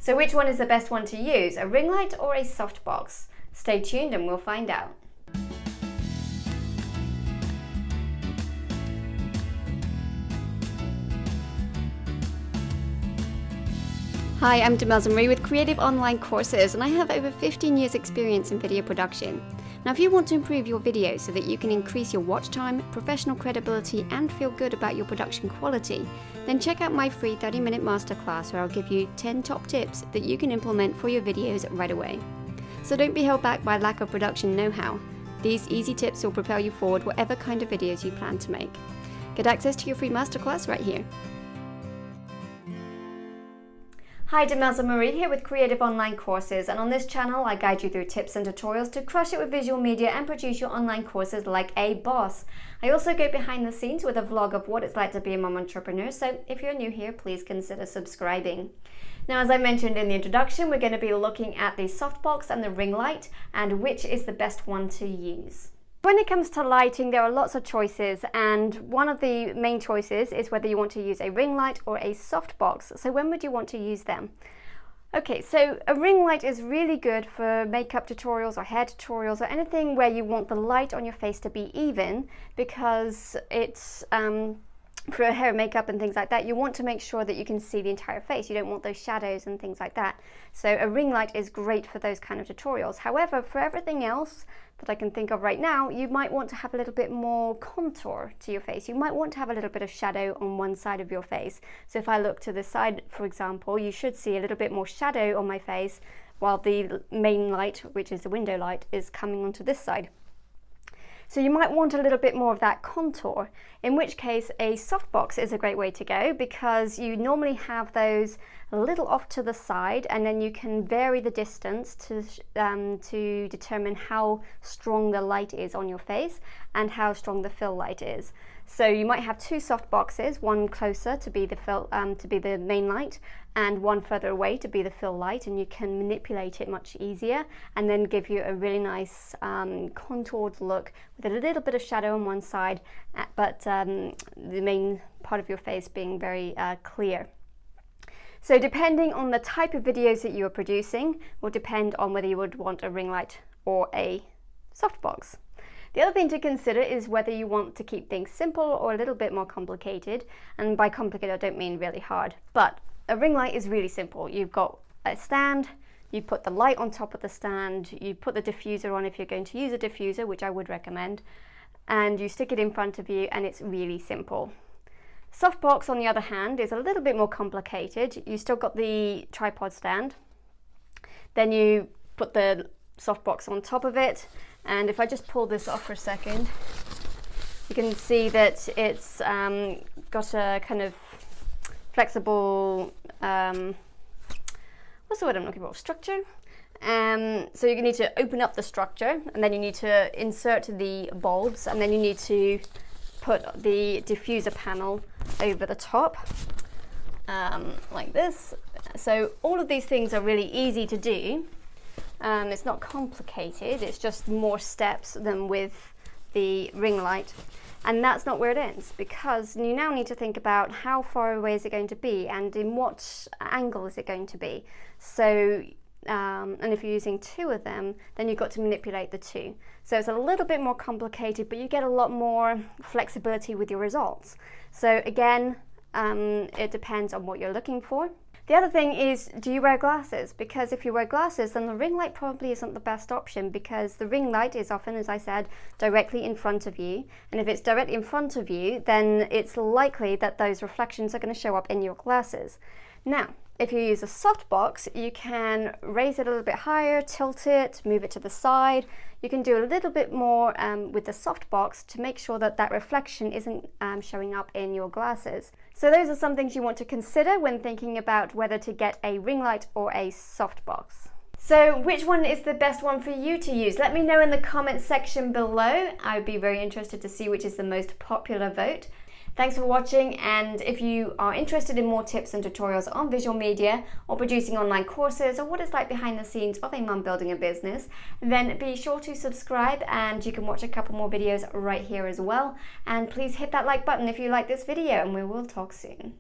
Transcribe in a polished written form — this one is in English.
So which one is the best one to use, a ring light or a softbox? Stay tuned and we'll find out. Hi, I'm Demelza Marie with Creative Online Courses, and I have over 15 years experience in video production. Now if you want to improve your video so that you can increase your watch time, professional credibility and feel good about your production quality, then check out my free 30-minute masterclass where I'll give you 10 top tips that you can implement for your videos right away. So don't be held back by lack of production know-how. These easy tips will propel you forward whatever kind of videos you plan to make. Get access to your free masterclass right here. Hi, Demelza Marie here with Creative Online Courses, and on this channel I guide you through tips and tutorials to crush it with visual media and produce your online courses like a boss. I also go behind the scenes with a vlog of what it's like to be a mom entrepreneur, so if you're new here, please consider subscribing. Now, as I mentioned in the introduction, we're going to be looking at the softbox and the ring light and which is the best one to use. When it comes to lighting, there are lots of choices, and one of the main choices is whether you want to use a ring light or a softbox. So when would you want to use them? Okay, so a ring light is really good for makeup tutorials or hair tutorials or anything where you want the light on your face to be even, because it's for hair and makeup and things like that, you want to make sure that you can see the entire face. You don't want those shadows and things like that. So a ring light is great for those kind of tutorials. However, for everything else that I can think of right now, you might want to have a little bit more contour to your face. You might want to have a little bit of shadow on one side of your face. So if I look to the side, for example, you should see a little bit more shadow on my face while the main light, which is the window light, is coming onto this side. So you might want a little bit more of that contour, in which case a softbox is a great way to go, because you normally have those a little off to the side, and then you can vary the distance to determine how strong the light is on your face and how strong the fill light is. So you might have two soft boxes, one closer to be the main light and one further away to be the fill light, and you can manipulate it much easier and then give you a really nice contoured look with a little bit of shadow on one side, but the main part of your face being very clear. So depending on the type of videos that you are producing will depend on whether you would want a ring light or a softbox. The other thing to consider is whether you want to keep things simple or a little bit more complicated. And by complicated, I don't mean really hard, but a ring light is really simple. You've got a stand, you put the light on top of the stand, you put the diffuser on if you're going to use a diffuser, which I would recommend, and you stick it in front of you, and it's really simple. Softbox, on the other hand, is a little bit more complicated. You still got the tripod stand, then you put the softbox on top of it, and if I just pull this off for a second, you can see that it's got a kind of flexible, what's the word I'm looking for, structure. So you need to open up the structure, and then you need to insert the bulbs, and then you need to put the diffuser panel over the top, like this. So all of these things are really easy to do. It's not complicated, it's just more steps than with the ring light. And that's not where it ends, because you now need to think about how far away is it going to be and in what angle is it going to be. So, and if you're using two of them, then you've got to manipulate the two. So it's a little bit more complicated, but you get a lot more flexibility with your results. So again, it depends on what you're looking for. The other thing is, do you wear glasses? Because if you wear glasses, then the ring light probably isn't the best option, because the ring light is often, as I said, directly in front of you. And if it's directly in front of you, then it's likely that those reflections are going to show up in your glasses. Now, if you use a softbox, you can raise it a little bit higher, tilt it, move it to the side. You can do a little bit more with the softbox to make sure that that reflection isn't showing up in your glasses. So those are some things you want to consider when thinking about whether to get a ring light or a softbox. So which one is the best one for you to use? Let me know in the comments section below. I would be very interested to see which is the most popular vote. Thanks for watching, and if you are interested in more tips and tutorials on visual media or producing online courses or what it's like behind the scenes of a mum building a business, then be sure to subscribe, and you can watch a couple more videos right here as well. And please hit that like button if you like this video, and we will talk soon.